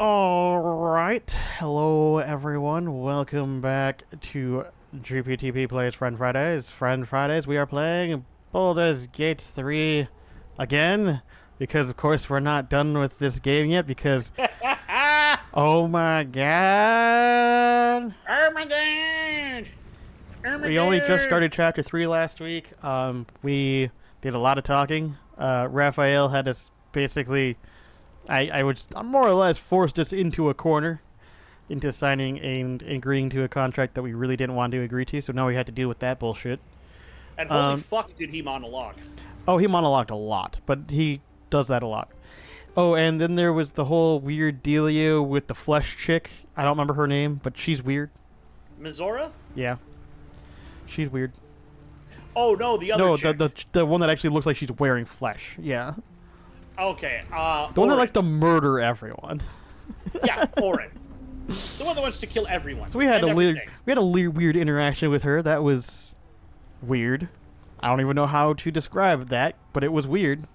Alright, hello everyone, welcome back to GPTP Plays Friend Fridays. Friend Fridays, we are playing Baldur's Gate 3 again, because of course we're not done with this game yet, because oh my god! Oh my god! Oh my We only god! just started chapter 3 last week. We did a lot of talking. Raphael had us basically... I would more or less forced us into a corner, into signing and agreeing to a contract that we really didn't want to agree to, so now we had to deal with that bullshit. And holy fuck did he monologue. Oh, he monologued a lot, but he does that a lot. Oh, and then there was the whole weird dealio with the flesh chick. I don't remember her name, but she's weird. Mizora? Yeah. She's weird. Oh, no, the other chick. No, the one that actually looks like she's wearing flesh. Yeah. Okay, the one that likes to murder everyone. Yeah, Orin. The one that wants to kill everyone. So we had a weird interaction with her. That was weird. I don't even know how to describe that, but it was weird.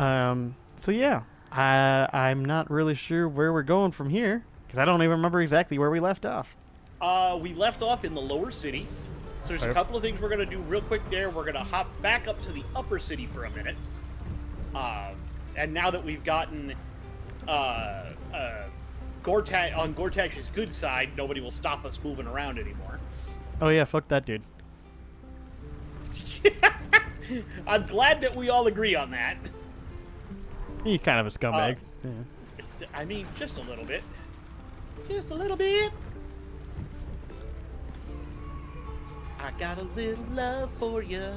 So yeah, I'm not really sure where we're going from here, because I don't even remember exactly where we left off. We left off in the lower city. So there's a couple of things we're going to do real quick there. We're going to hop back up to the upper city for a minute. And now that we've gotten Gortash on Gortash's good side, nobody will stop us moving around anymore. Oh yeah, fuck that dude. I'm glad that we all agree on that. He's kind of a scumbag. Yeah. I mean, just a little bit. Just a little bit. I got a little love for you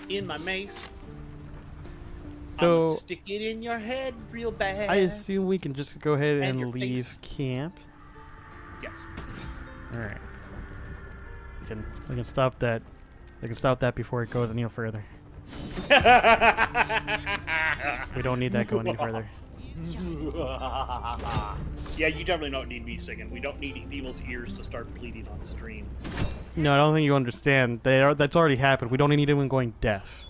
in my mace. So I'm gonna stick it in your head real bad. I assume we can just go ahead and leave face. camp. Yes. All right. We can stop that. We can stop that before it goes any further. We don't need that going any further. Yeah, you definitely don't need me singing. We don't need people's ears to start bleeding on stream. No, I don't think you understand. That's already happened. We don't need anyone going deaf.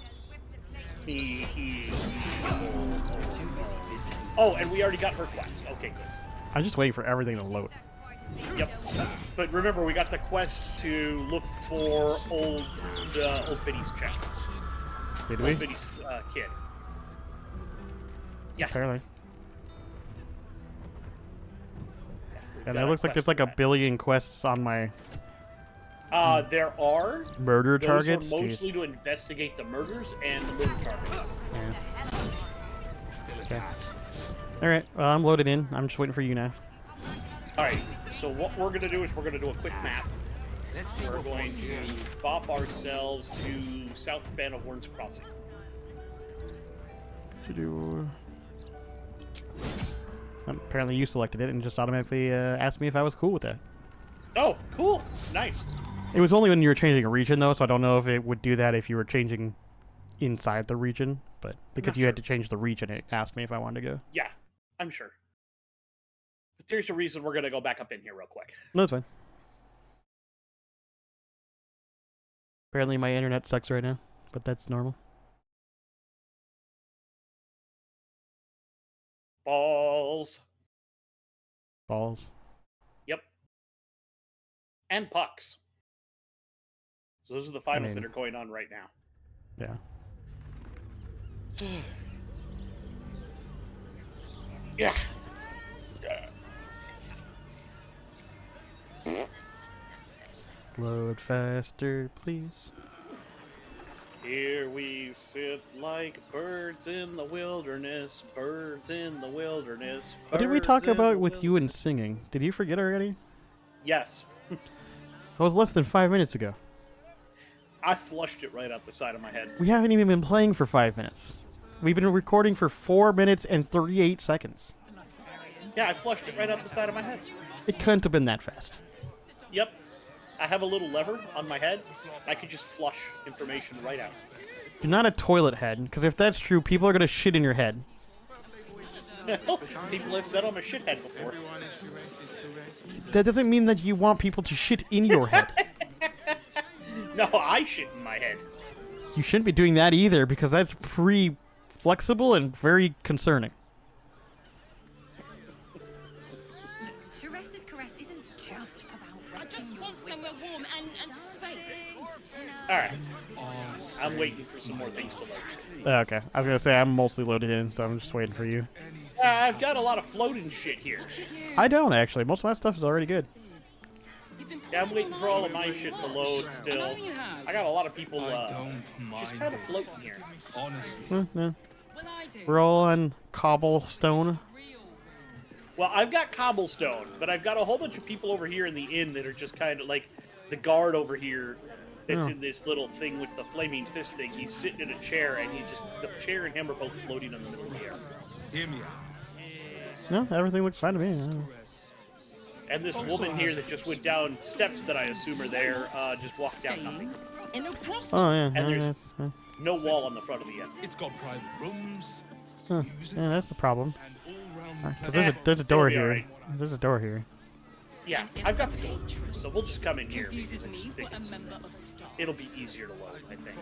Oh, and we already got her quest. Okay, good. I'm just waiting for everything to load. Yep. But remember, we got the quest to look for old Biddy's child. Did we? Old Biddy's kid. Yeah. Apparently. And it looks like there's like a billion quests on my... There are. Murder targets? Those are mostly to investigate the murders and the murder targets. Yeah. Okay. Alright, well, I'm loaded in. I'm just waiting for you now. Alright, so what we're going to do is we're going to do a quick map. We're going to bop ourselves to south span of Warren's Crossing. Apparently you selected it and just automatically asked me if I was cool with that. Oh, cool. Nice. It was only when you were changing a region, though, so I don't know if it would do that if you were changing inside the region. But because you had to change the region, it asked me if I wanted to go. Yeah, I'm sure. But there's a reason we're going to go back up in here real quick. No, that's fine. Apparently my internet sucks right now, but that's normal. Balls. Balls. Yep. And pucks. So those are the finals that are going on right now. Yeah. Yeah. Load faster, please. Here we sit like birds in the wilderness, birds in the wilderness. What did we talk about with you and singing? Did you forget already? Yes. That was less than 5 minutes ago. I flushed it right out the side of my head. We haven't even been playing for 5 minutes. We've been recording for 4 minutes and 38 seconds. Yeah, I flushed it right out the side of my head. It couldn't have been that fast. Yep. I have a little lever on my head. I could just flush information right out. You're not a toilet head, because if that's true, people are going to shit in your head. People have said I'm a shithead before. That doesn't mean that you want people to shit in your head. No, I shit in my head. You shouldn't be doing that either, because that's pretty flexible and very concerning. Alright. I'm waiting for some more things to load. Okay, I was gonna say I'm mostly loaded in, so I'm just waiting for you. I've got a lot of floating shit here. I don't actually. Most of my stuff is already good. Yeah, I'm waiting for all of my shit to load still. I got a lot of people just kind of floating here. Yeah. We're all on cobblestone. Well, I've got cobblestone, but I've got a whole bunch of people over here in the inn that are just kind of like the guard over here that's in this little thing with the flaming fist thing. He's sitting in a chair, and the chair and him are both floating in the middle of the air. Hear me out. No, everything looks fine to me. And this woman here that just went down steps that I assume are there, just walked down nothing. Oh yeah, And there's that's, no wall on the front of the inn. It's got private rooms. yeah, that's the problem. And all 'Cause Yeah, there's a door it'll be here. alright. There's a door here. Yeah, I've got the door, so we'll just come in here. Confuses because me I think for a member of staff. it'll be easier to load, I think.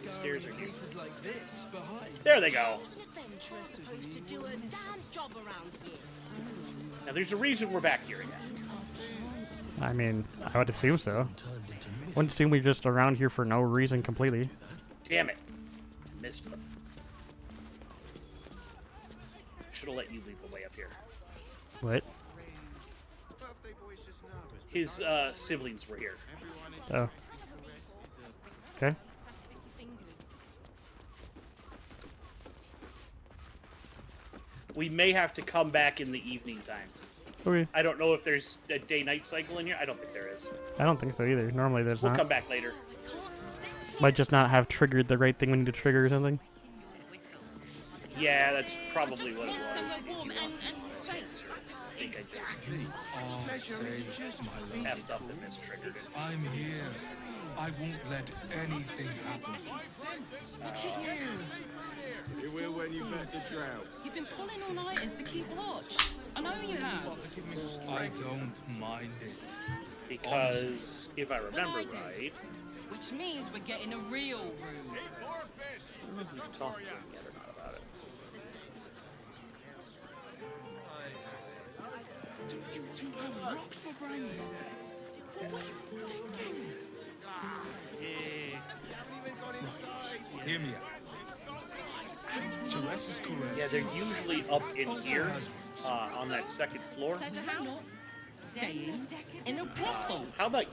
The stairs are here. There they go. Now there's a reason we're back here again. I mean, I would assume so. Wouldn't assume we're just around here for no reason completely. Damn it. I missed them. Should have let you lead the way up here. What? His siblings were here. Oh. Okay. We may have to come back in the evening time. Okay. I don't know if there's a day-night cycle in here. I don't think there is. I don't think so either. Normally there's We'll not. come back later. Might just not have triggered the right thing we need to trigger or something. Yeah, that's probably what it was. If you want to answer, I think I just are safe, my love. effed up and mistriggered it. I'm here. I won't let anything happen to you. Look at you. You will when you bet the drought. You've been pulling all-nighters to keep watch. I know you have. I don't mind it. Because, if I remember I do. right, Which means we're getting a real room. we talked together about it. You two have rocks for brains. What were you thinking? Hear me out. Jerez is correct. Yeah, they're usually up in here, on that second floor. Pleasure house. Staying in a brothel. How about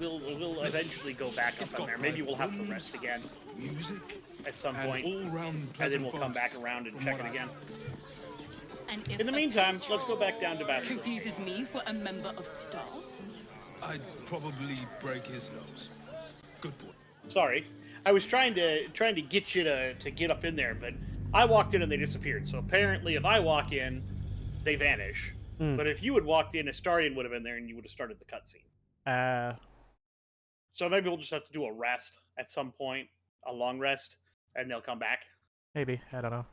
we'll eventually go back up on there. Maybe we'll have to rest again Music at some and point, all-round and pleasant then we'll come folks, back around and from check what it I again. And if In the a meantime, let's go back down to Bastion. confuses me for a member of staff. I'd probably break his nose. Good boy. Sorry, I was trying to get you to get up in there, but I walked in and they disappeared. So apparently, if I walk in, they vanish. But if you had walked in, Astarion would have been there, and you would have started the cutscene. So maybe we'll just have to do a rest at some point, a long rest, and they'll come back, Maybe. I don't know.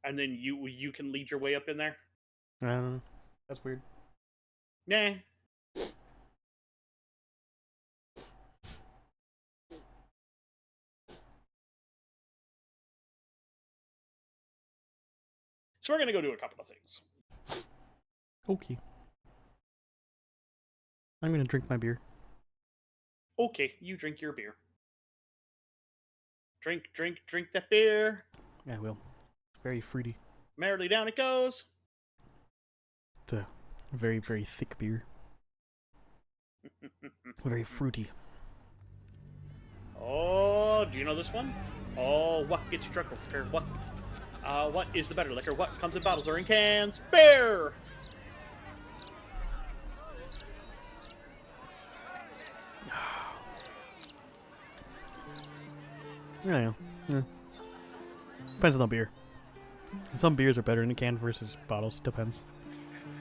and then you can lead your way up in there. That's weird. Nah. So we're gonna go do a couple of things. Okay. I'm gonna drink my beer. Okay, you drink your beer. Drink that beer. Yeah, I will. Very fruity. Merrily down it goes. It's a very, very thick beer. Very fruity. Oh, do you know this one? Oh, what gets you drunk liquor? What is the better liquor? What comes in bottles or in cans? Beer! Yeah. Depends on the beer. Some beers are better in a can versus bottles. Depends.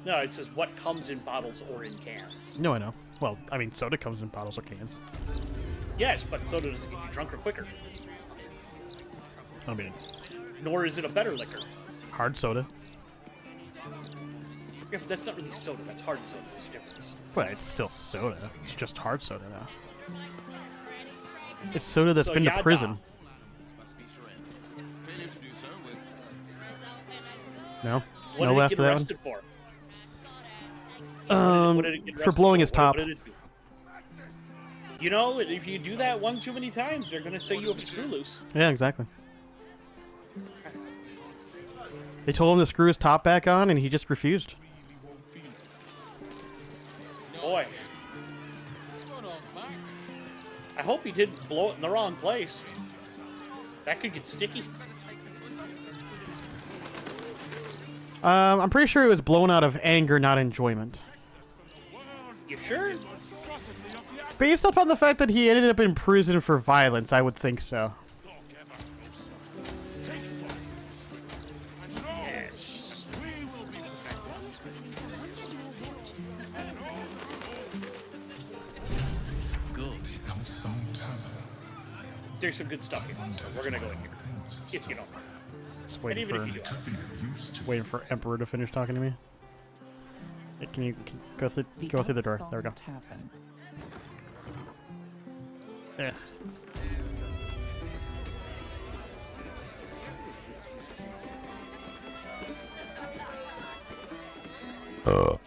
No, it says what comes in bottles or in cans. No, I know. Well, I mean, soda comes in bottles or cans. Yes, but soda doesn't get you drunker quicker. I mean, Nor is it a better liquor. hard soda. Yeah, but that's not really soda. That's hard soda. There's a difference. But it's still soda. It's just hard soda now. It's soda that's So been to yada. prison. No? What No did it left get for that arrested for? one? What did it get For arrested blowing for? his top. What did it do? You know, if you do that one too many times, they're gonna say you have a screw loose. Yeah, exactly. They told him to screw his top back on, and he just refused. Boy. I hope he didn't blow it in the wrong place. That could get sticky. I'm pretty sure it was blown out of anger, not enjoyment. You sure? Based upon the fact that he ended up in prison for violence, I would think so. Yes. There's some good stuff here. So we're gonna go in here. If you don't mind. Just And waiting even for, if you do. waiting for Emperor to finish talking to me. Hey, can you go through the door? There we go. Tavern. Yeah.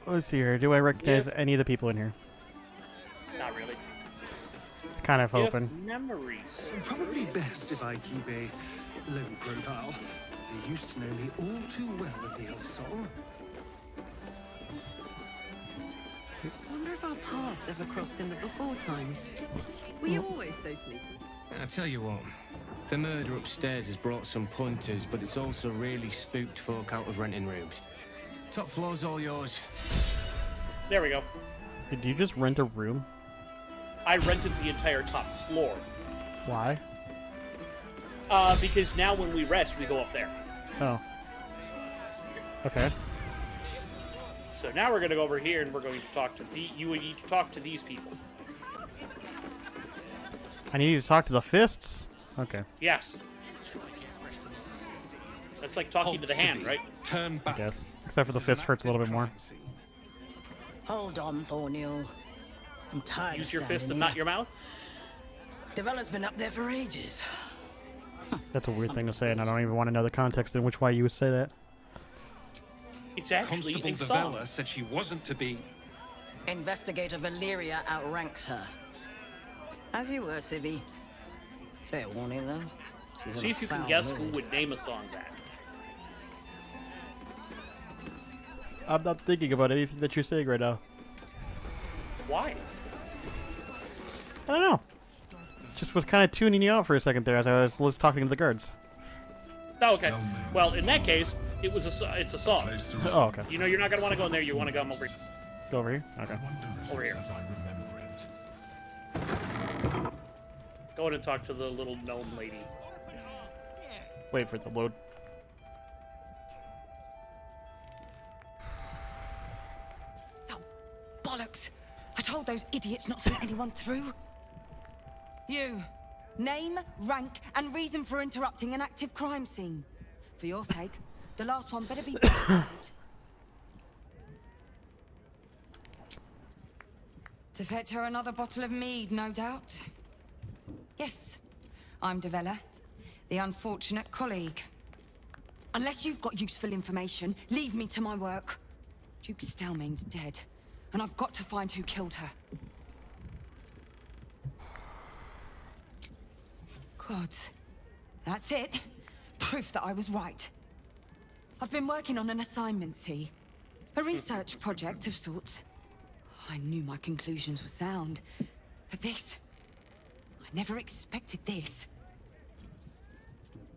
Let's see here. Do I recognize any of the people in here? Not really. It's kind of You have open. memories. Probably best if I keep a low profile. They used to know me all too well in the elf song. Wonder if our paths ever crossed in the before times. Were you always so sneaky? I tell you what, the murder upstairs has brought some punters, but it's also really spooked folk out of renting rooms. Top floor's all yours. There we go. Did you just rent a room? I rented the entire top floor. Why? Because now when we rest, we go up there. Oh. Okay. So now we're going to go over here and we're going to talk to you need to talk to these people. I need you to talk to the fists? Okay. Yes. That's like talking to the hand, right? Turn I back. guess. Except for the fist hurts a little bit more. Hold on, Thornhill. I'm tired Use of your fist standing and not here. your mouth. Developer's been up there for ages. That's a weird thing to say, and I don't even want to know the context in which why you would say that. It's actually Constable a song. Devella said she wasn't to be. Investigator Valeria outranks her. As you were, Civvy. Fair warning, though. She's in See a if you can foul guess who mood. would name a song that. I'm not thinking about anything that you're saying right now. Why? I don't know. Just was kind of tuning you out for a second there as I was talking to the guards. Oh, okay. Well, in that case, it's a song. Oh, okay. You know you're not going to want to go in there. You want to come Go over here? Okay. over here. Go in and talk to the little gnome lady. Wait for the load. Oh, bollocks! I told those idiots not to let anyone through. You. Name, rank, and reason for interrupting an active crime scene. For your sake, the last one better be paid. To fetch her another bottle of mead, no doubt. Yes, I'm Devella, the unfortunate colleague. Unless you've got useful information, leave me to my work. Duke Stelmane's dead, and I've got to find who killed her. Gods. That's it. Proof that I was right. I've been working on an assignment, see? A research project of sorts. I knew my conclusions were sound. But this... I never expected this.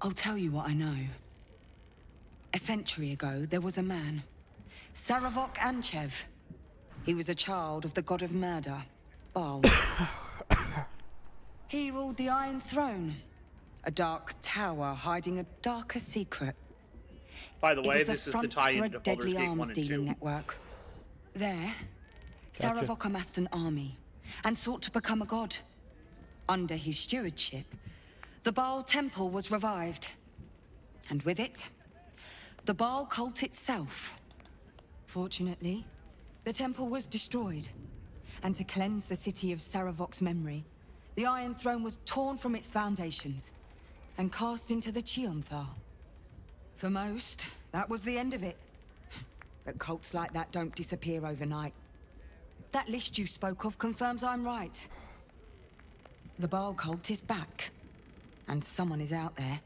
I'll tell you what I know. A century ago, there was a man. Saravok Anchev. He was a child of the god of murder, Baal. He ruled the Iron Throne, a dark tower hiding a darker secret. By the It way, was this is the front tie-in for a to Baldur's deadly Gate 1 arms and 2. dealing network. There, Gotcha. Saravok amassed an army and sought to become a god. Under his stewardship, the Baal temple was revived. And with it, the Baal cult itself. Fortunately, the temple was destroyed. And to cleanse the city of Saravok's memory, the Iron Throne was torn from its foundations and cast into the Chionthar. For most, that was the end of it. But cults like that don't disappear overnight. That list you spoke of confirms I'm right. The Baal cult is back. And someone is out there,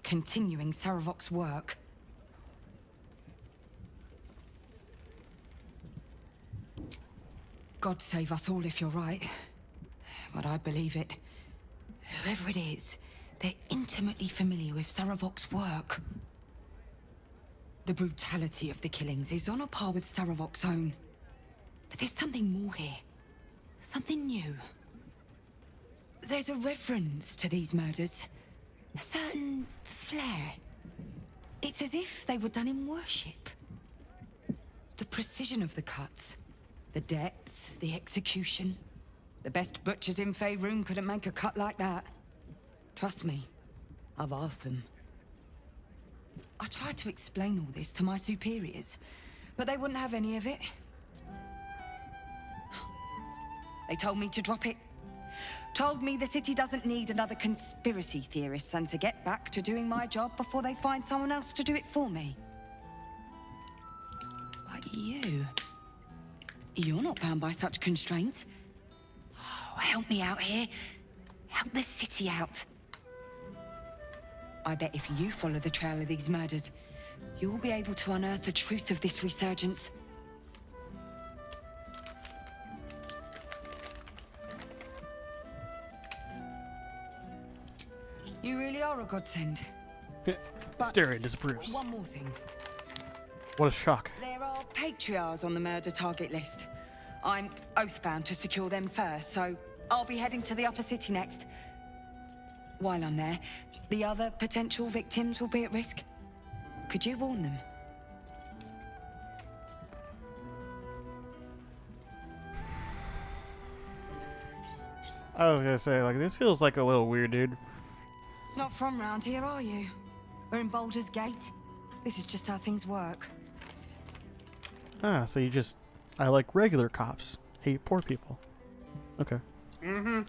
continuing Saravok's work. God save us all if you're right. But I believe it. Whoever it is, they're intimately familiar with Saravok's work. The brutality of the killings is on a par with Saravok's own. But there's something more here. Something new. There's a reverence to these murders. A certain flair. It's as if they were done in worship. The precision of the cuts. The depth, the execution. The best butchers in Faerun couldn't make a cut like that. Trust me, I've asked them. I tried to explain all this to my superiors, but they wouldn't have any of it. They told me to drop it. Told me the city doesn't need another conspiracy theorist and to get back to doing my job before they find someone else to do it for me. But you're not bound by such constraints. Oh, help me out here. Help the city out. I bet if you follow the trail of these murders, you'll be able to unearth the truth of this resurgence. You really are a godsend. But Styrian disapproves. one more thing. What a shock. There are patriarchs on the murder target list. I'm oathbound to secure them first, so I'll be heading to the upper city next. While I'm there, the other potential victims will be at risk. Could you warn them? I was gonna say, like, this feels like a little weird, dude. Not from round here, are you? We're in Baldur's Gate. This is just how things work. Ah, so you just... I like regular cops. Hate poor people. Okay. Mm-hmm.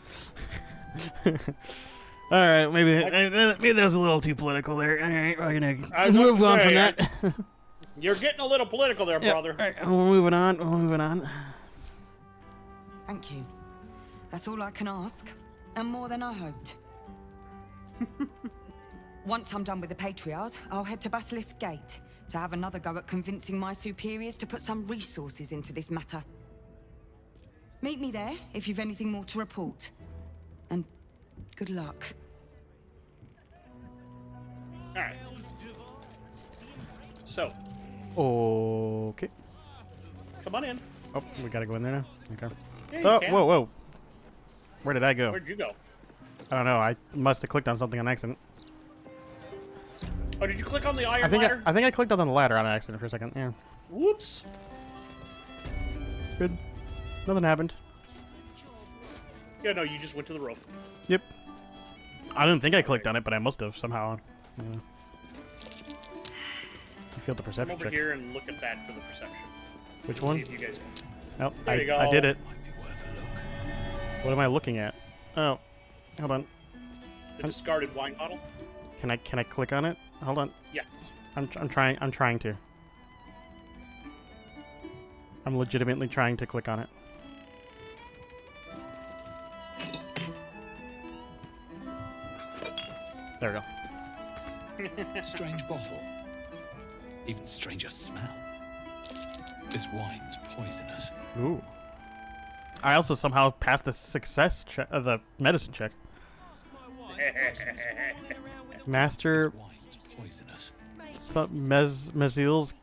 Alright, maybe that was a little too political there. Alright, we're gonna move on from that. You're getting a little political there, Yep. brother. Alright, we're moving on. We're moving on. Thank you. That's all I can ask. And more than I hoped. Once I'm done with the Patriarchs, I'll head to Basilisk Gate to have another go at convincing my superiors to put some resources into this matter. Meet me there if you've anything more to report. And good luck. All right. So, Okay. come on in. Oh, we gotta go in there now? Okay. Yeah, you Oh, can. whoa, whoa. Where did I go? Where'd you go? I don't know. I must have clicked on something on accident. Oh, did you click on the iron I think ladder? I think I clicked on the ladder on accident for a second. Yeah. Whoops. Good. Nothing happened. Yeah, no, you just went to the roof. Yep. I didn't think I clicked on it, but I must have somehow. Yeah. You failed the Come perception over check. here and look at that for the perception. Which See one? if you guys Oh, There you go. I did it. What am I looking at? Oh, hold on. the discarded wine bottle. Can I click on it? Hold on. Yeah. I'm trying to. I'm legitimately trying to click on it. There we go. Strange bottle. Even stranger smell. This wine's poisonous. Ooh. I also somehow passed the success check, the medicine check. Master This wine's poisonous. Mezil's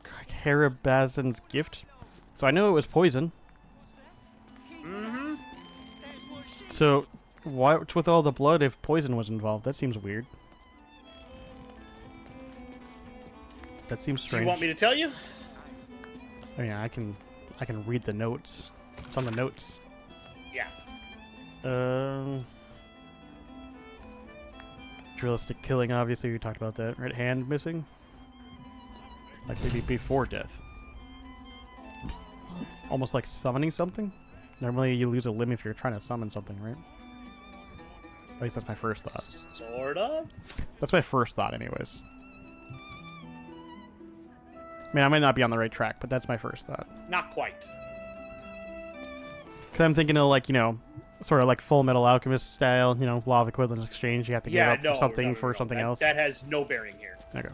Carabazan's gift. So I knew it was poison. Mm-hmm. So what's with all the blood if poison was involved? That seems weird. That seems Do strange. you want me to tell you? Oh yeah, I can read the notes. It's on the notes. Yeah. Drillstic killing, obviously, we talked about that. Right hand missing? Like maybe before death. Almost like summoning something? Normally you lose a limb if you're trying to summon something, right? At least that's my first thought. Sort of. That's my first thought anyways. I mean, I might not be on the right track, but that's my first thought. Not quite. Because I'm thinking of, like, you know, sort of like Full Metal Alchemist style, you know, law of equivalent exchange. You have to give up something for something else. That has no bearing here. Okay.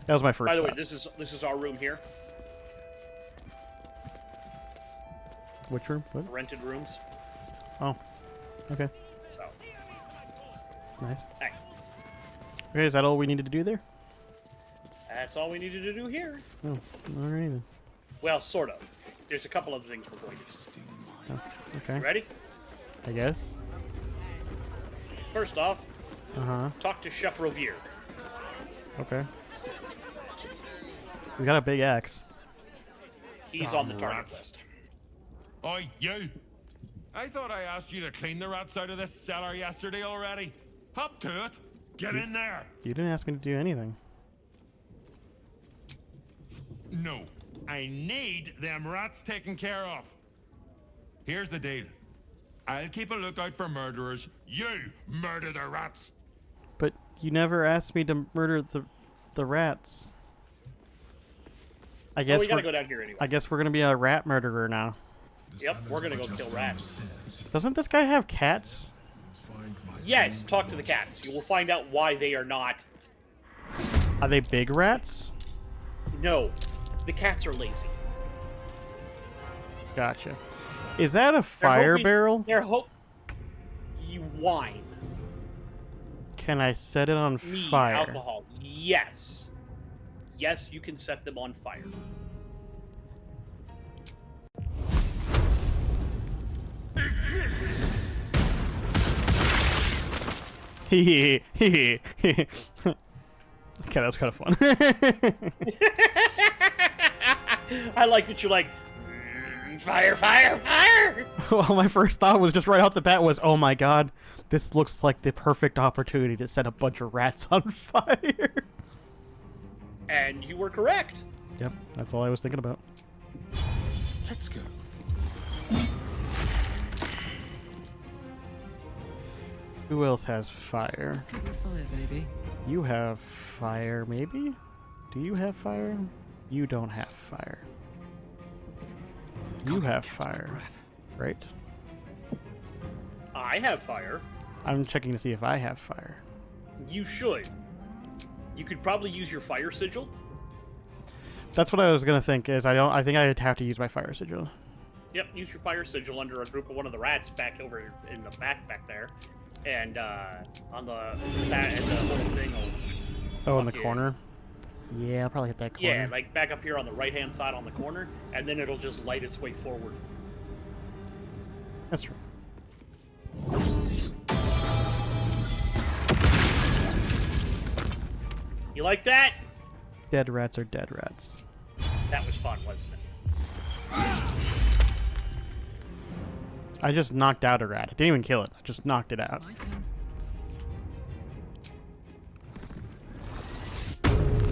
That was my first By the way, thought. this is our room here. Which room? What? The rented rooms. Oh. Okay. So. Nice. Hey. Okay, is that all we needed to do there? That's all we needed to do here. Oh, alright then. Well, sort of. There's a couple other things we're going to do. Oh, okay. Ready? I guess. First off, Uh-huh. talk to Chef Rovier. Okay. He's got a big axe. He's on the target list. Oi, you! I thought I asked you to clean the rats out of this cellar yesterday already. Hop to it. Get in there. You didn't ask me to do anything. No, I need them rats taken care of. Here's the deal. I'll keep a lookout for murderers. You murder the rats. But you never asked me to murder the rats. I guess we gotta go down here anyway. I guess we're gonna be a rat murderer now. Yep, we're gonna go kill rats. Doesn't this guy have cats? Yes, talk to the cats. You will find out why they are not. Are they big rats? No, the cats are lazy. Gotcha. Is that a fire barrel? You whine. Can I set it on Me, fire? alcohol. Yes. Yes, you can set them on fire. Hee hee hee. Okay, that was kind of fun. I like that you're like, fire, fire, fire! Well, my first thought was just right off the bat was, oh my god, this looks like the perfect opportunity to set a bunch of rats on fire. And you were correct. Yep, that's all I was thinking about. Let's go. Who else has fire? Let's get your fire, baby. You have fire, maybe? Do you have fire? You don't have fire. You have fire, right? I have fire. I'm checking to see if I have fire. You should. You could probably use your fire sigil. That's what I was gonna think. Is I think I'd have to use my fire sigil. Yep, use your fire sigil under a group of one of the rats back over in the back there, and on the back and the whole thing. Oh, in the corner. Yeah, I'll probably hit that corner. Yeah, like back up here on the right-hand side on the corner, and then it'll just light its way forward. That's true. You like that? Dead rats are dead rats. That was fun, wasn't it? I just knocked out a rat. I didn't even kill it. I just knocked it out. My turn.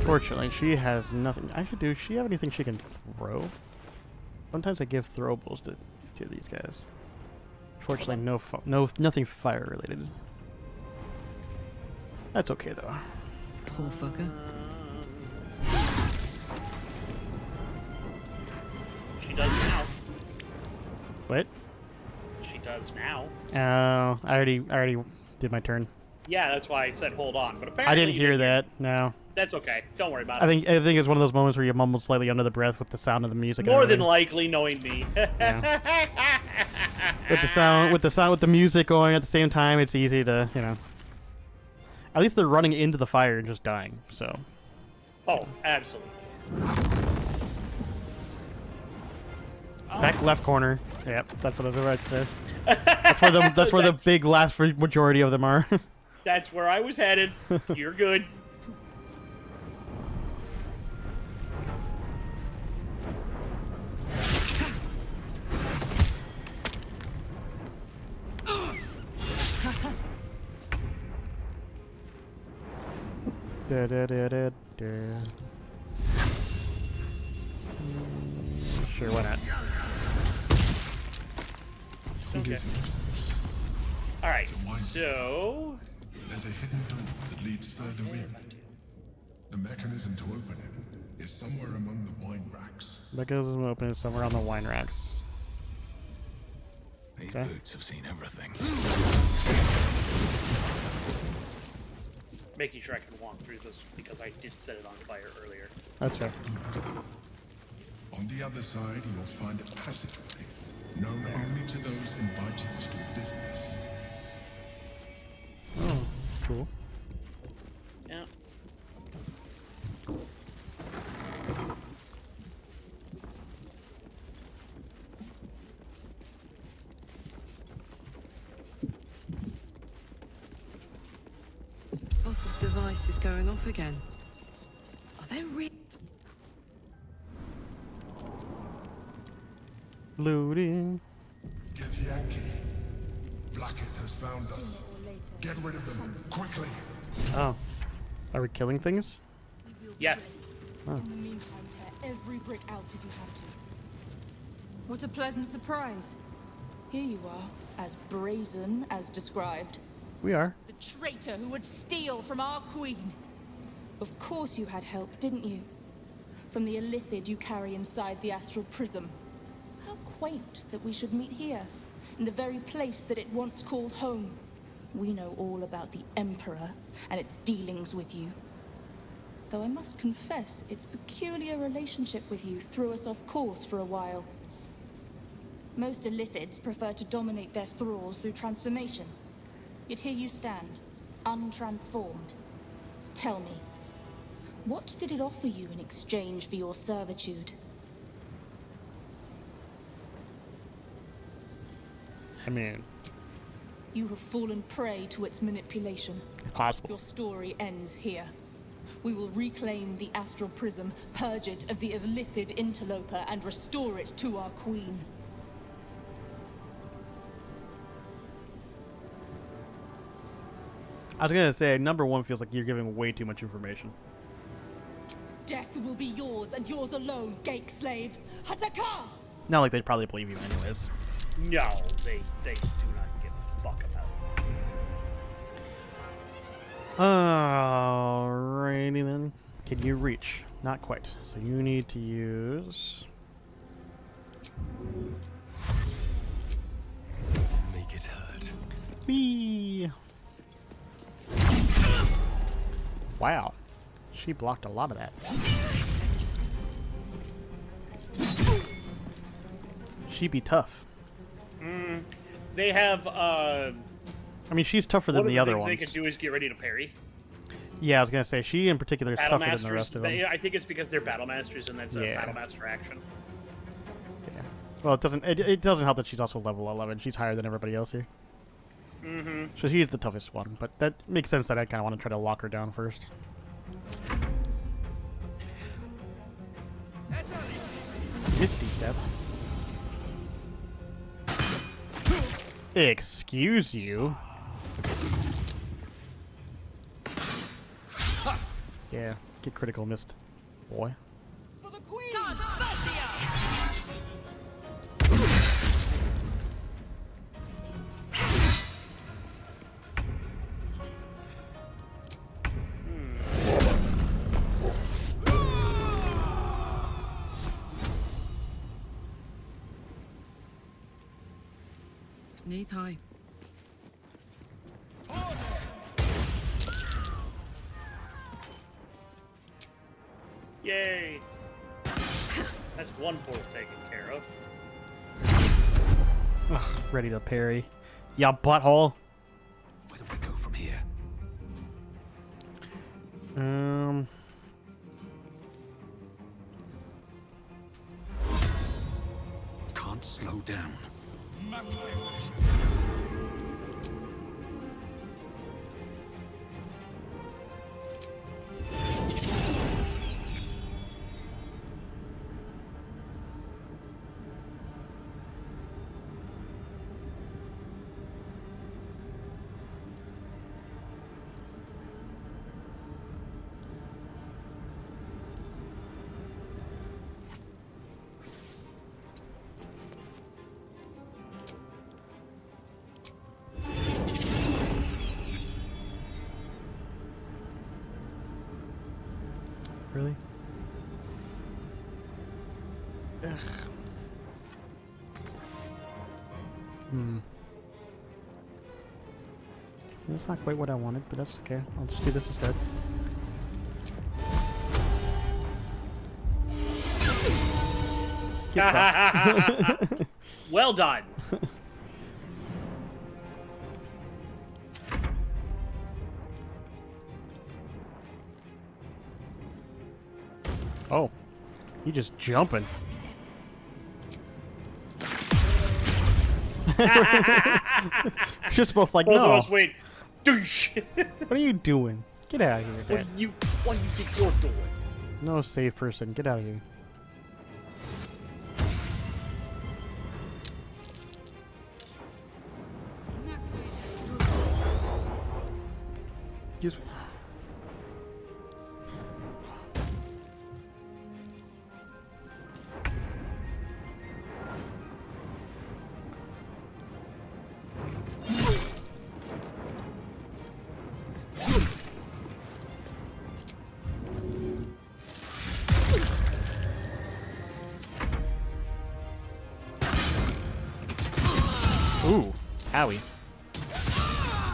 Fortunately, she has nothing. Does she have anything she can throw? Sometimes I give throwables to these guys. Fortunately, nothing fire related. That's okay though. Poor fucker. She does now. What? She does now. Oh, I already did my turn. Yeah, that's why I said hold on. But apparently I didn't you hear that. No. That's okay. Don't worry about I it. think it's one of those moments where you mumble slightly under the breath with the sound of the music. and More than everything. likely, knowing me. With the music going at the same time, it's easy to, you know. At least they're running into the fire and just dying. So. Oh, absolutely. Back left corner. Yep, that's what I was about to say. That's where the big last majority of them are. That's where I was headed. You're good. Da, da, da, da, da. Sure, why not? Okay. Alright, so... There's a hidden door that leads further in. The mechanism to open it is somewhere among the wine racks. Mechanism open is somewhere on the wine racks. I These Okay. boots have seen everything. Making sure I can walk through this because I did set it on fire earlier. That's fair. On the other side, you'll find a passageway, known only to those invited to do business. Oh, cool. Yeah. Boss's device is going off again. Are they Looting. Get Yankee. Blackheath has found us. Get rid of them, quickly. Oh. Are we killing things? Yes. Oh. In the meantime, tear every brick out if you have to. What a pleasant surprise. Here you are, as brazen as described. We are. The traitor who would steal from our queen. Of course you had help, didn't you? From the illithid you carry inside the astral prism. How quaint that we should meet here, in the very place that it once called home. We know all about the Emperor and its dealings with you. Though I must confess, its peculiar relationship with you threw us off course for a while. Most illithids prefer to dominate their thralls through transformation. Yet here you stand, untransformed. Tell me, what did it offer you in exchange for your servitude? I mean, You have fallen prey to its manipulation. possible. Your story ends here. We will reclaim the astral prism, purge it of the illithid interloper, and restore it to our queen. I was gonna say, number one feels like you're giving way too much information. Death will be yours, and yours alone, Gake slave. Hataka! Not like they'd probably believe you anyways. No, they do not give a fuck about it. Alrighty then. Can you reach? Not quite. So you need to use... Make it hurt. Whee! Wow. She blocked a lot of that. She be tough. They have, I mean, she's tougher than one of the the other things ones. they can do is get ready to parry. Yeah, I was gonna say, she in particular is Battle tougher than the rest masters, of them. I think it's because they're battle masters and that's a Yeah. battle master action. Yeah. Well, it doesn't help that she's also level 11. She's higher than everybody else here. Mm-hmm. So she's the toughest one, but that makes sense that I kind of want to try to lock her down first. Misty Step. Excuse you. Yeah, get critical missed, boy. For the queen! Knees high. Yay! That's one portal taken care of. Ugh, ready to parry. Ya butthole. Where do I go from here? Can't slow down. Really? Ugh. That's not quite what I wanted, but that's okay. I'll just do this instead. Well done. Oh, he just jumping. Just both like, Both of no. us wait. Douche. What are you doing? Get out of here, What Dad. do you think you're doing? No safe person. Get out of here. Excuse me. Ooh, owie.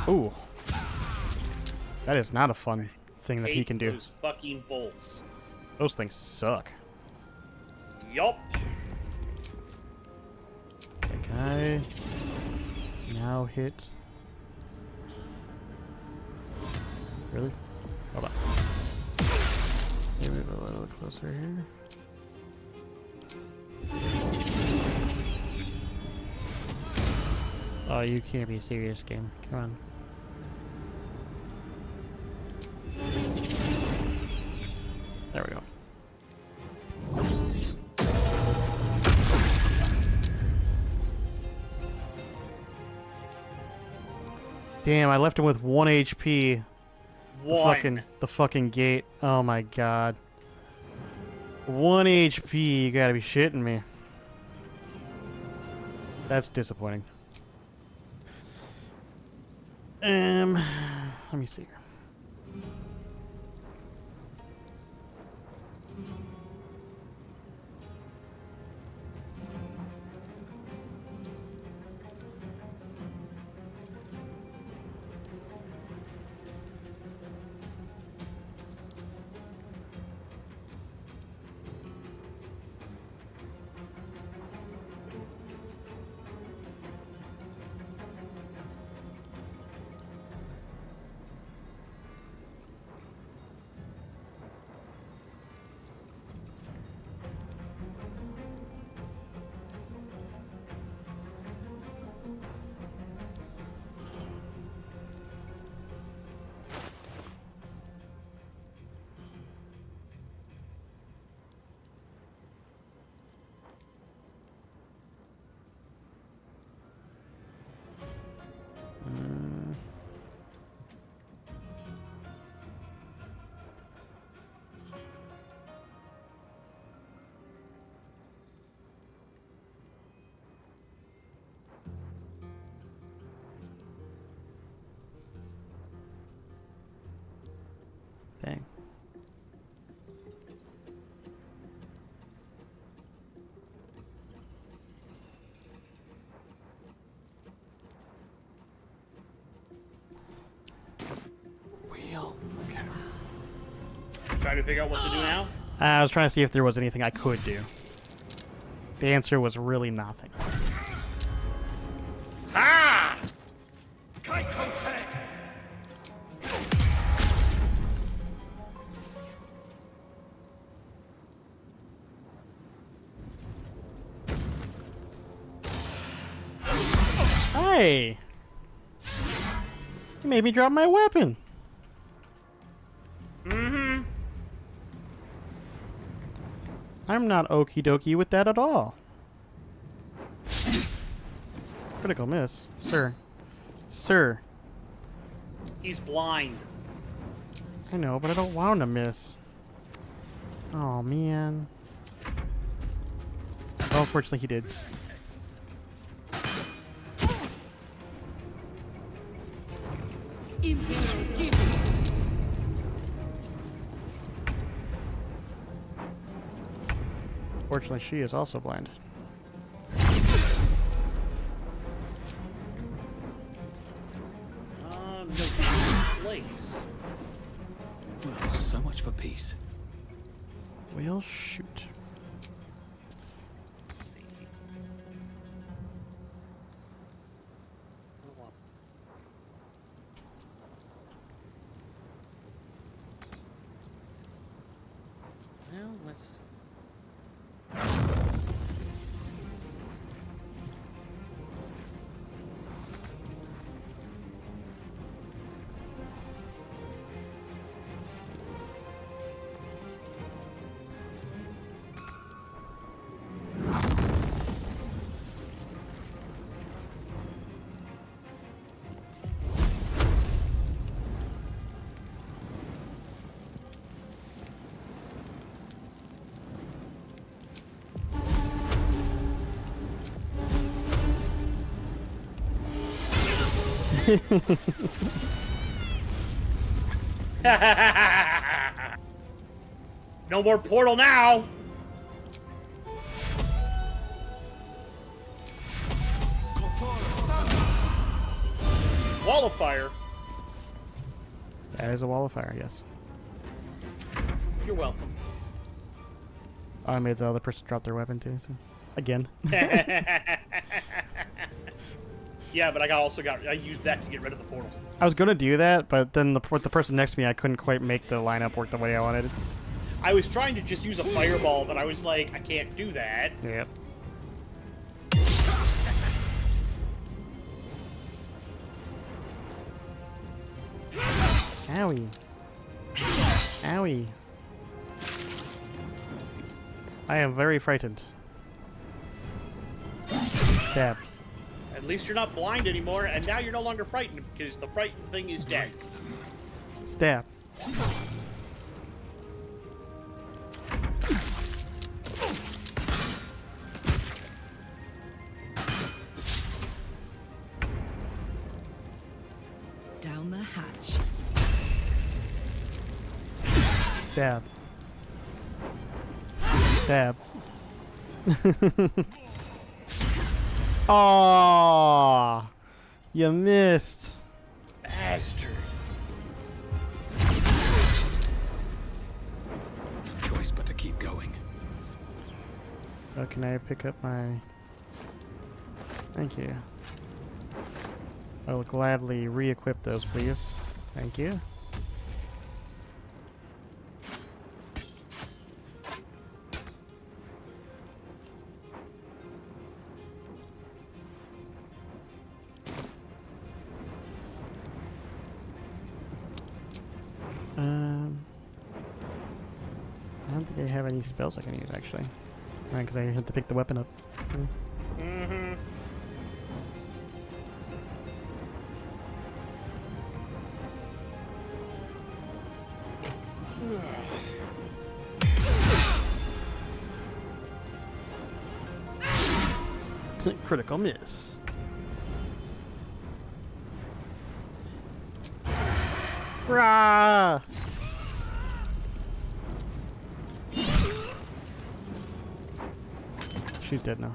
Ooh. That is not a fun thing that he can do. Those fucking bolts. Those things suck. Yup. That guy now hit. Really? Hold on. Maybe a little closer here. Oh, you can't be serious, game. Come on. There we go. Damn, I left him with 1 HP. The fucking gate. Oh my god. 1 HP. You gotta be shitting me. That's disappointing. Let me see here. Dang. Wheel. Okay. Trying to figure out what to do now? I was trying to see if there was anything I could do. The answer was really nothing. Ah! Hey! You made me drop my weapon. Mm-hmm. I'm not okie dokie with that at all. Critical miss. Sir. Sir. He's blind. I know, but I don't want him to miss. Oh, man. Oh, unfortunately he did. Fortunately, she is also blind. much for peace. We'll shoot. Well, let's. No more portal now. Wall of fire. That is a wall of fire, yes. You're welcome. I made the other person drop their weapon too, so. Again. Yeah, but I used that to get rid of the portal. I was gonna do that, but then with the person next to me, I couldn't quite make the lineup work the way I wanted. I was trying to just use a fireball, but I was like, I can't do that. Yep. Owie. Owie. I am very frightened. Stab. At least you're not blind anymore, and now you're no longer frightened because the frightened thing is dead. Stab. Down the hatch. Stab. Stab. Oh, you missed. Bastard. Choice but to keep going. Oh, can I pick up my... Thank you. I will gladly re-equip those, please. Thank you. I don't think I have any spells I can use, actually. Because I had to pick the weapon up. Mm-hmm. Critical miss. Rah! She's dead now.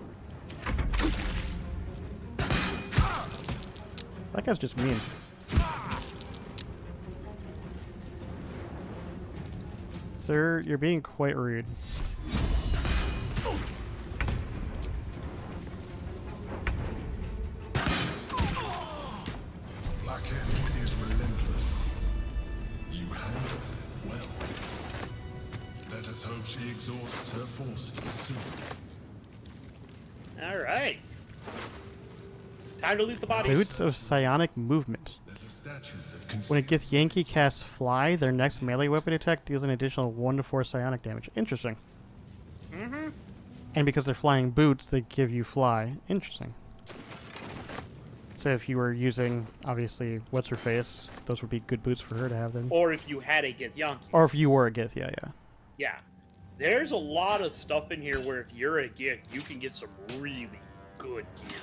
That guy's just mean. Sir, you're being quite rude. Blackhead is relentless. You handled it well. Let us hope she exhausts her forces soon. All right. Time to loot the bodies. Boots of psionic movement. There's a statue that When a Gith Yankee casts Fly, their next melee weapon attack deals an additional 1 to 4 psionic damage. Interesting. Mm-hmm. And because they're flying boots, they give you Fly. Interesting. So if you were using, obviously, what's-her-face, those would be good boots for her to have then. Or if you had a Gith Yankee. Or if you were a Gith, yeah. Yeah. There's a lot of stuff in here where if you're a Gith, you can get some really good gear.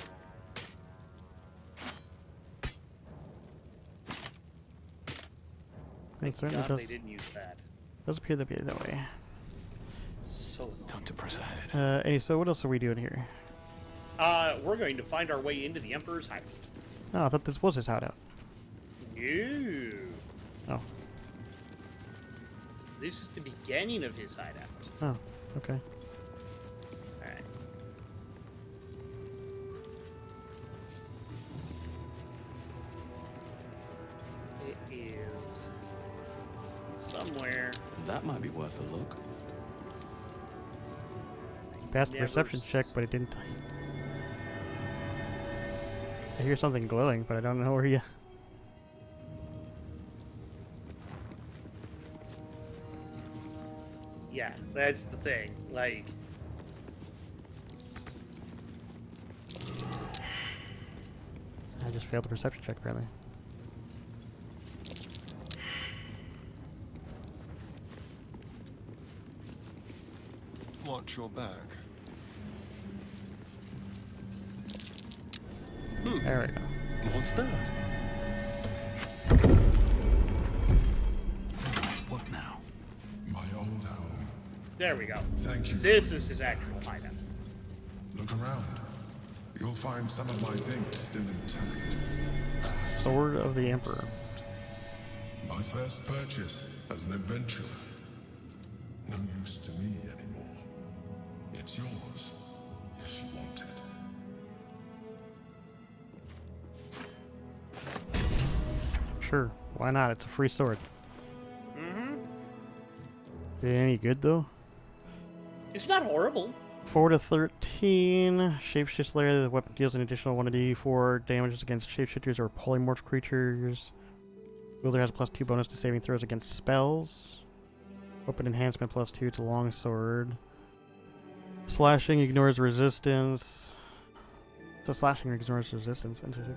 It certainly God, does. they didn't use that. Does appear to be that way. So time to press ahead. So what else are we doing here? We're going to find our way into the Emperor's hideout. Oh, I thought this was his hideout. No. Oh. This is the beginning of his hideout. Oh, okay. Alright. It is somewhere. That might be worth a look. Passed the perception check, but it didn't. I hear something glowing, but I don't know where you. Yeah, that's the thing. Like, I just failed the perception check, apparently. Watch your back. There we go. What's that? What now? My old home. there we go. Thank you. This is his actual hideout. Look around. You'll find some of my things still intact. Sword of the Emperor. My first purchase as an adventurer. No use to me anymore. It's yours, if you want it. Sure, why not? It's a free sword. Mm-hmm. Is it any good though? It's not horrible. 4 to 13. Shapeshift Slayer. The weapon deals an additional 1d4 damages against shapeshifters or polymorph creatures. Wielder has a +2 bonus to saving throws against spells. Weapon enhancement +2 to longsword. Slashing ignores resistance. So slashing ignores resistance. Interesting.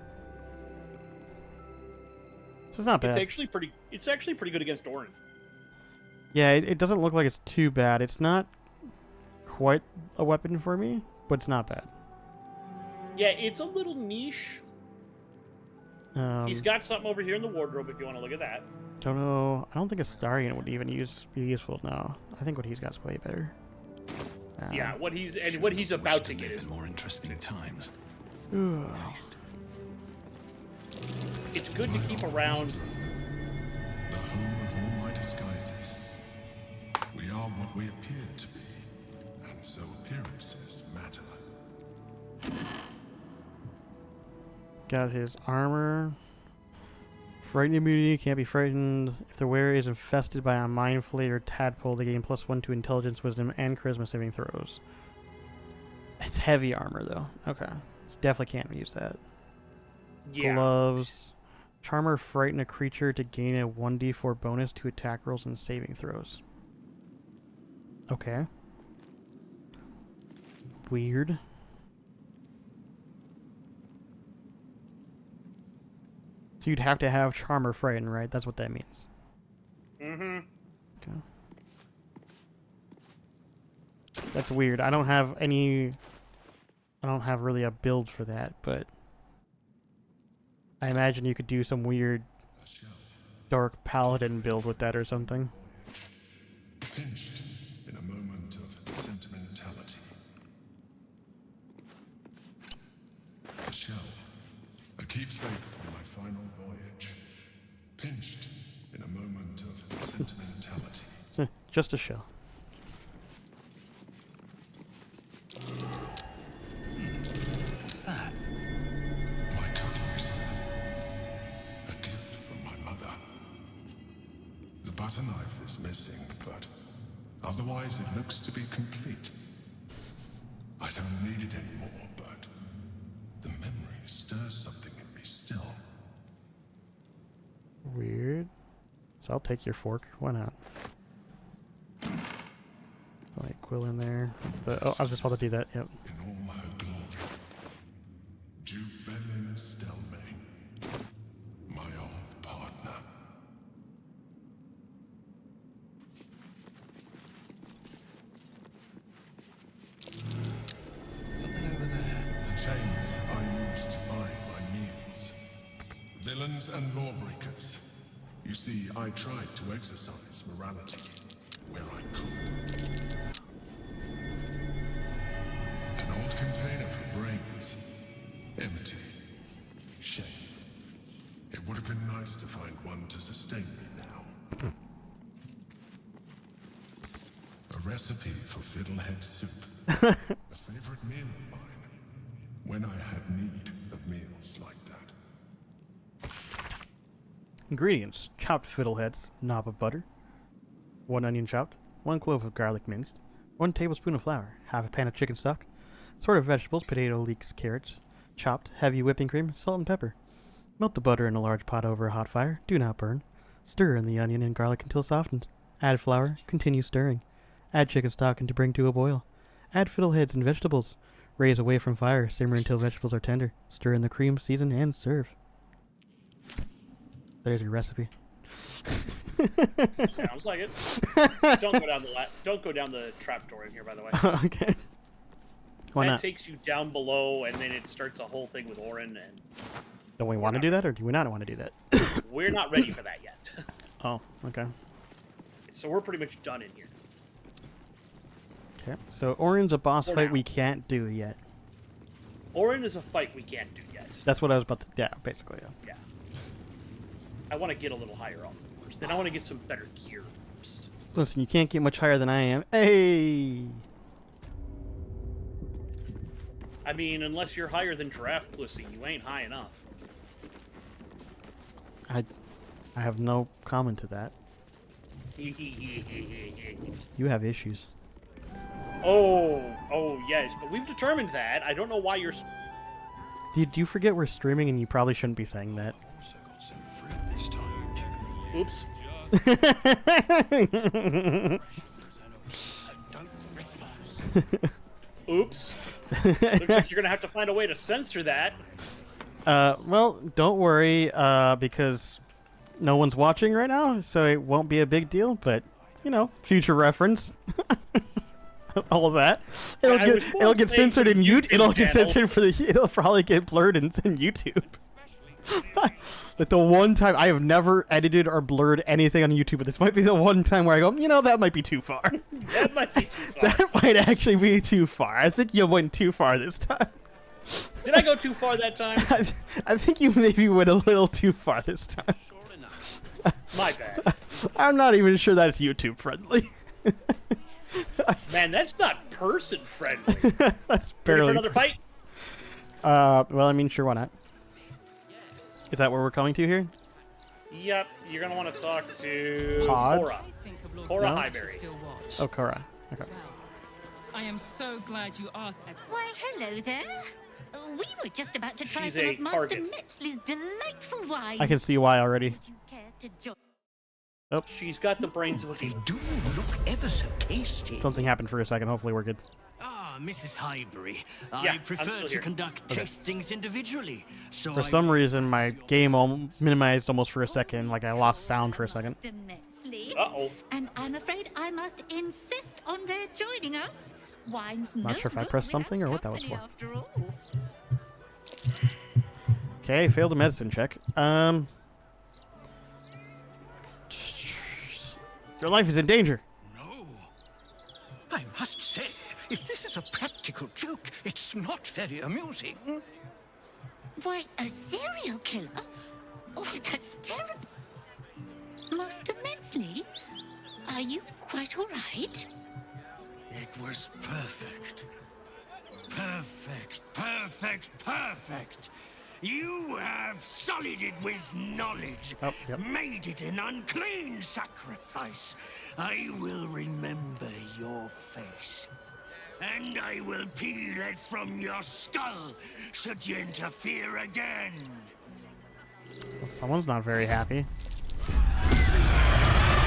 So it's not bad. It's actually pretty good against Orin. Yeah, it doesn't look like it's too bad. It's not quite a weapon for me, but it's not bad. Yeah, it's a little niche. He's got something over here in the wardrobe if you want to look at that. Don't know. I don't think a Starian would even be useful now. I think what he's got is way better. Yeah, what he's about to get is more interesting times. It's good to keep around. The home of all my disguises. We are what we appear to be, and so appearances matter. Got his armor. Frightened immunity, can't be frightened. If the wearer is infested by a mind flayer or tadpole, they gain +1 to intelligence, wisdom, and charisma saving throws. It's heavy armor though. Okay. So definitely can't use that. Yeah. Gloves. Charmer frighten a creature to gain a 1d4 bonus to attack rolls and saving throws. Okay. Weird. So you'd have to have Charmer Frighten, right? That's what that means. Mm-hmm. Okay. That's weird. I don't have really a build for that, but I imagine you could do some weird dark paladin build with that or something. Pinched in a moment of sentimentality. The shell, a keepsake from my final voyage. Pinched in a moment of sentimentality. Just a shell. What's that? My cutlery set. A gift from my mother. The butter knife is missing, but otherwise it looks to be complete. I don't need it anymore, but the memory stirs something in me still. Weird. So I'll take your fork. Why not? Like quill in there. Oh, I was just about to do that. Yep. In all her glory. Jubelin Stelmane. My old partner. Something over there. The chains I used to buy my meals. Villains and lawbreakers. You see, I tried to exercise morality where I could. An old container for brains. Empty. Shame. It would have been nice to find one to sustain me now. A recipe for fiddlehead soup. A favorite meal of mine. When I had need of meals like that. Ingredients: chopped fiddleheads, knob of butter, 1 onion chopped, 1 clove of garlic minced, 1 tablespoon of flour, half a pan of chicken stock, assorted vegetables, potato, leeks, carrots, chopped, heavy whipping cream, salt and pepper. Melt the butter in a large pot over a hot fire. Do not burn. Stir in the onion and garlic until softened. Add flour. Continue stirring. Add chicken stock and to bring to a boil. Add fiddleheads and vegetables. Raise away from fire. Simmer until vegetables are tender. Stir in the cream, season, and serve. There's your recipe. Sounds like it. Don't go down the trapdoor in here, by the way. Okay. Why that not? takes you down below, and then it starts a whole thing with Orin, and Don't we want to do that, or do we not want to do that? we're not ready for that yet. Oh, okay. So we're pretty much done in here. Okay. So Orin's a boss For fight now. we can't do yet. Orin is a fight we can't do yet. That's what I was about to. Yeah, basically. Yeah. Yeah. I want to get a little higher on first. Then I want to get some better gear first. Listen, you can't get much higher than I am. Hey. I mean, unless you're higher than Giraffe Pussy, you ain't high enough. I have no comment to that. You have issues. Oh yes, but we've determined that. I don't know why you're. Do you forget we're streaming and you probably shouldn't be saying that? Oops. Oops. Looks like you're gonna have to find a way to censor that. Well, don't worry, because no one's watching right now, so it won't be a big deal, but, you know, future reference. All of that. It'll get censored in YouTube. It'll get censored for it'll probably get blurred in YouTube. Like the one time I have never edited or blurred anything on YouTube, but this might be the one time where I go, you know, that might be too far. That might be too far. That might actually be too far. I think you went too far this time. Did I go too far that time? I think you maybe went a little too far this time. My bad. I'm not even sure that's YouTube friendly. Man, that's not person friendly. That's Ready barely. for another fight? Well, I mean, sure, why not? Is that where we're coming to here? Yep, you're gonna want to talk to Pod? Cora. Cora No? Highbury. Oh, Korra. Okay. I am so glad you asked. Why, hello there. We were just about to try She's some a of Master target. Metzley's delightful wine. I can see why already. Would you care to join? Oh, She's got the brains of a They do look ever so tasty. something happened for a second. Hopefully we're good. Ah, Mrs. Highbury. Yeah, I I'm prefer still to here. conduct testings individually. So For some reason, my game minimized almost for a second. Like I lost sound for a second. Master Metzley. Uh-oh. And I'm afraid I must insist on their joining us. Wine's Not sure if I pressed something or what that was for. After all. Okay, failed the medicine check. Your life is in danger. No. I must say, if this is a practical joke, it's not very amusing. Why, a serial killer? Oh, that's terrible. Master Metzley, are you quite all right? it was perfect. Perfect, perfect, perfect. You have sullied it with knowledge, Oh, yep. made it an unclean sacrifice. I will remember your face, and I will peel it from your skull should you interfere again. Well, someone's not very happy.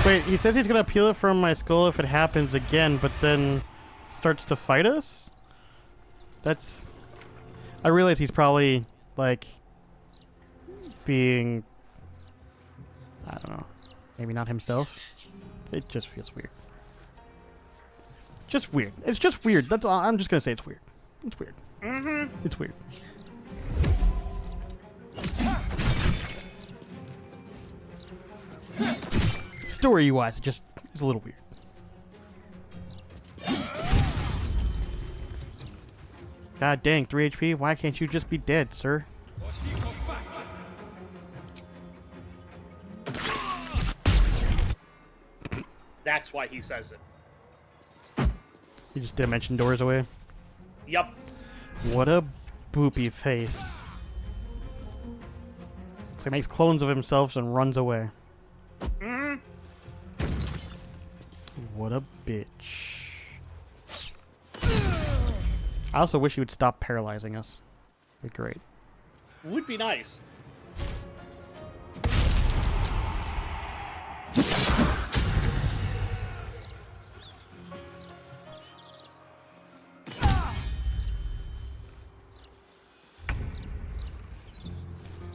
Wait, he says he's gonna peel it from my skull if it happens again, but then starts to fight us? That's... I realize he's probably, like, being... I don't know. Maybe not himself. It just feels weird. Just weird. It's just weird. That's all. I'm just gonna say it's weird. It's weird. Mm-hmm. It's weird. Story-wise, it just is a little weird. God dang, 3 HP? Why can't you just be dead, sir? That's why he says it. You just dimension doors away. Yup. What a boopy face. So he makes clones of himself and runs away. Mm. What a bitch. I also wish he would stop paralyzing us. That'd be great. Would be nice.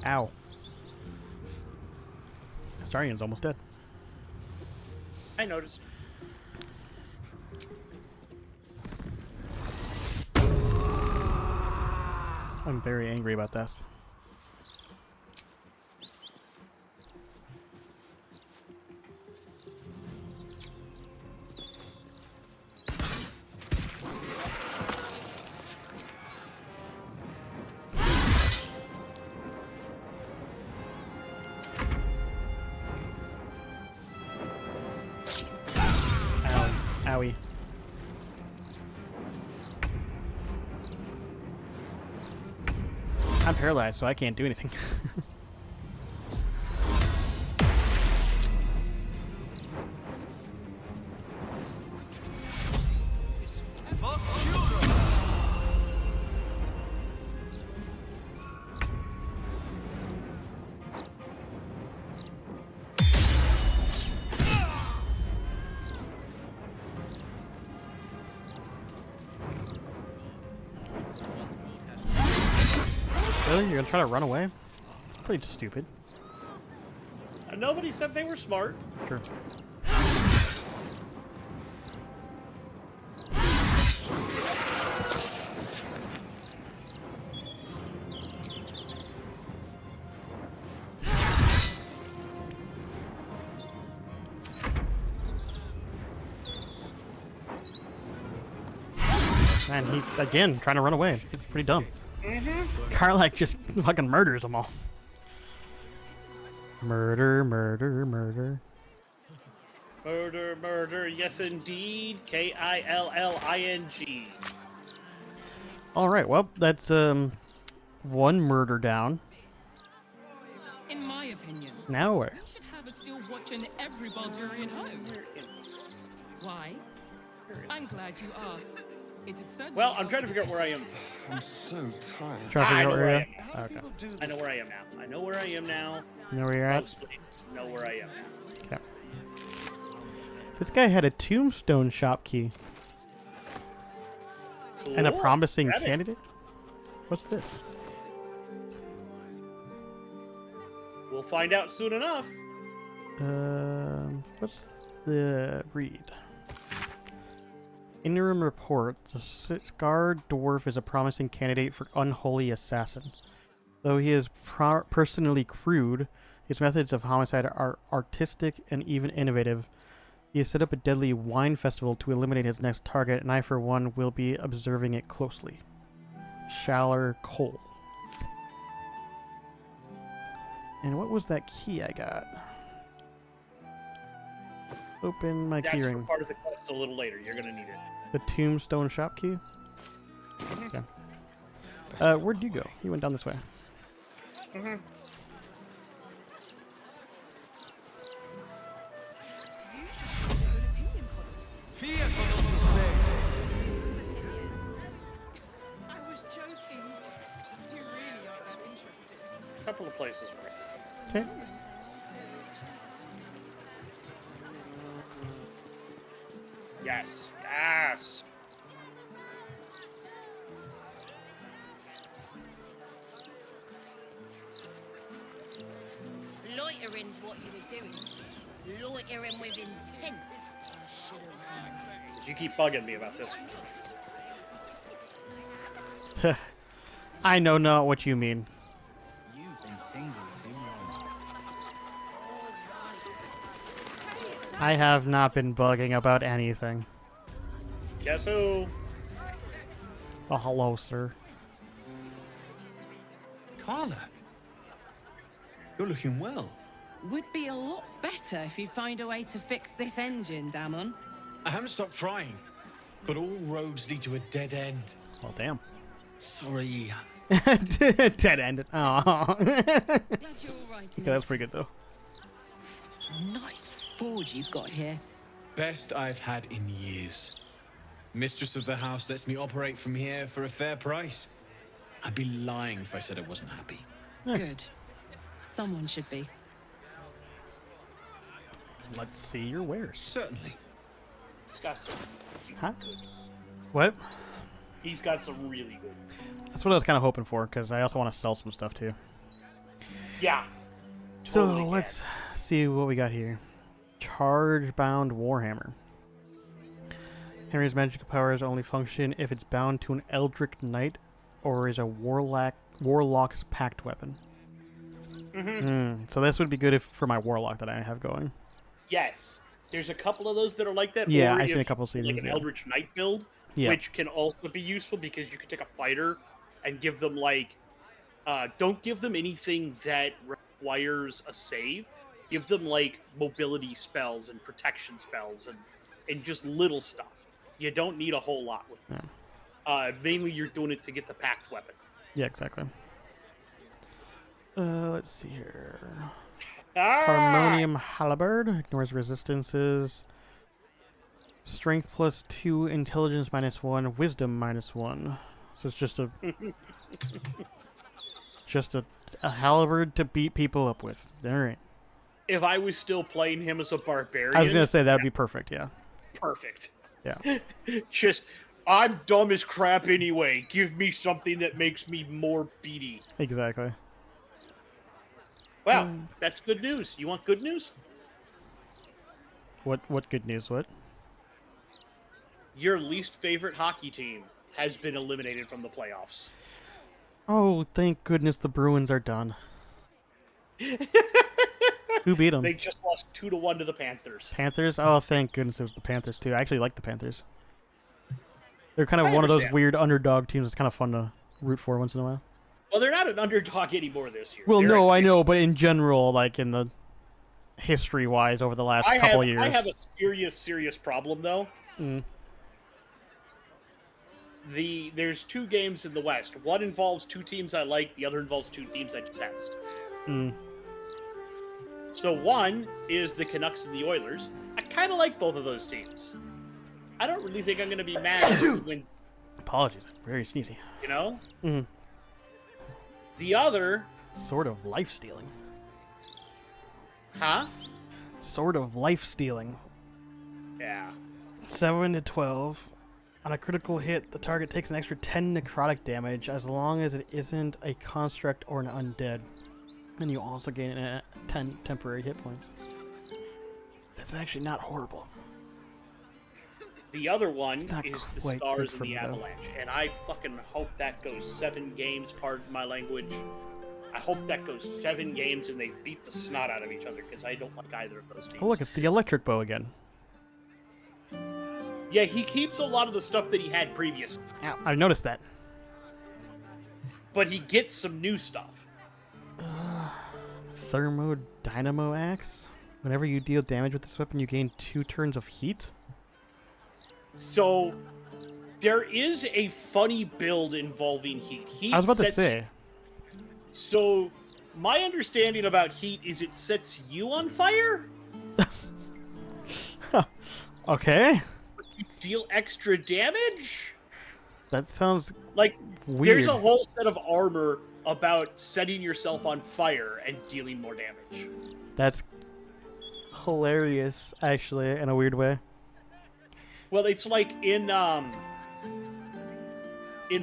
Ow. Astarian's almost dead. I noticed. I'm very angry about this. Ow. Owie. I'm paralyzed, so I can't do anything. Really? You're gonna try to run away? It's pretty stupid. Nobody said they were smart. True. Man, he, again, trying to run away. It's pretty dumb. Karlach just fucking murders them all. Murder, murder, murder. Murder, murder, yes indeed. K-I-L-L-I-N-G. Alright, well, that's one murder down. In my opinion, Now where? we should have a steel watch in every Baldurian home. Why? I'm glad you asked. Well, I'm trying to figure out where I am. I'm so tired. Trying to figure out where you're at? I Okay. I know where I am now. I know where I am now. You know where you're at? Mostly know where I am now. Okay. This guy had a tombstone shop key. And a Cool. promising Grab it. candidate? What's this? We'll find out soon enough. What's the read? Interim report. The scarred dwarf is a promising candidate for unholy assassin. Though he is personally crude, his methods of homicide are artistic and even innovative. He has set up a deadly wine festival to eliminate his next target, and I, for one, will be observing it closely. Shaller Cole. And what was that key I got? Open my That's keyring. for part of the quest a little later. You're gonna need it. The tombstone shop key? Okay. Where'd you go? You went down this way. Mm-hmm. I was joking. You really are that interested. A couple of places where. Okay. Yes. Yes. Loitering's what you were doing. Loitering with intent. You keep bugging me about this. I know not what you mean. You've been single too long. I have not been bugging about anything. Guess who? Oh, hello, sir. Karlach, you're looking well. Would be a lot better if you find a way to fix this engine, Damon. I haven't stopped trying. but all roads lead to a dead end. Well, damn. Sorry. Dead end. Oh. Glad you're all right. Okay, that's pretty good though. Nice forge you've got here. Best I've had in years. Mistress of the house lets me operate from here for a fair price. I'd be lying if I said I wasn't happy. Nice. Good. Someone should be. Let's see your wares. Certainly. He's got some. Huh? What? He's got some really good. That's what I was kind of hoping for, because I also want to sell some stuff too. Yeah. So let's see what we got here. Charge-bound Warhammer. Henry's magical powers only function if it's bound to an Eldritch Knight or is a Warlock's pact weapon. So this would be good for my Warlock that I have going. Yes. There's a couple of those that are like that. Yeah, or I've seen a if couple of like seasons, an yeah. Eldritch Knight build, which can also be useful because you can take a fighter and give them like, don't give them anything that requires a save. Give them like mobility spells and protection spells and just little stuff. You don't need a whole lot with them. Mainly you're doing it to get the pact weapon. Yeah, exactly. Let's see here. Harmonium Halberd ignores resistances. Strength +2, intelligence -1, wisdom -1. So it's just a a halberd to beat people up with. All right. If I was still playing him as a barbarian, I was gonna say that'd be perfect. Yeah. Perfect. Yeah. Just, I'm dumb as crap anyway. Give me something that makes me more beady. Exactly. Wow, that's good news. You want good news? What good news? What? Your least favorite hockey team has been eliminated from the playoffs. Oh, thank goodness the Bruins are done. Who beat them? They just lost 2-1 to the Panthers. Panthers? Oh, thank goodness it was the Panthers too. I actually like the Panthers. They're kind of I one of those understand. weird underdog teams that's kind of fun to root for once in a while. Well, they're not an underdog anymore this year. Well, They're no, I actually- know, but in general, like in the history-wise over the last couple of years. I have a serious problem though. Mm. There's 2 games in the West. One involves 2 teams I like. The other involves 2 teams I detest. Mm. So one is the Canucks and the Oilers. I kind of like both of those teams. I don't really think I'm going to be mad if who wins. Apologies, very sneezy. You know? Mm. The other... Sort of life-stealing. Huh? Sort of life-stealing. Yeah. 7 to 12. On a critical hit, the target takes an extra 10 necrotic damage as long as it isn't a construct or an undead. And you also gain 10 temporary hit points. That's actually not horrible. The other one It's not is the quite Stars good and for the me, though. Avalanche. And I fucking hope that goes 7 games, pardon my language. I hope that goes 7 games and they beat the snot out of each other because I don't like either of those teams. Oh, look, it's the electric bow again. Yeah, he keeps a lot of the stuff that he had previous, I noticed that. but he gets some new stuff. Thermodynamo Axe. Whenever you deal damage with this weapon, you gain 2 turns of heat. So, there is a funny build involving heat. Heat I was about to sets- say. So, my understanding about heat is it sets you on fire? Okay. You deal extra damage? That sounds Like, weird. there's a whole set of armor about setting yourself on fire and dealing more damage. That's hilarious, actually, in a weird way. Well, it's like in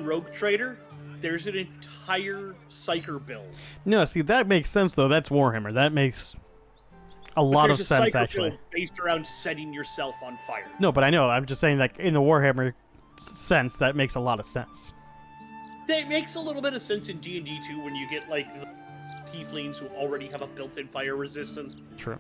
Rogue Trader, there's an entire Psyker build. No, see, that makes sense, though. That's Warhammer. That makes a lot of There's sense, Psyker actually. build based around setting yourself on fire. No, but I know. I'm just saying, like, in the Warhammer sense, that makes a lot of sense. That makes a little bit of sense in D&D too when you get like the tieflings who already have a built-in fire resistance. True.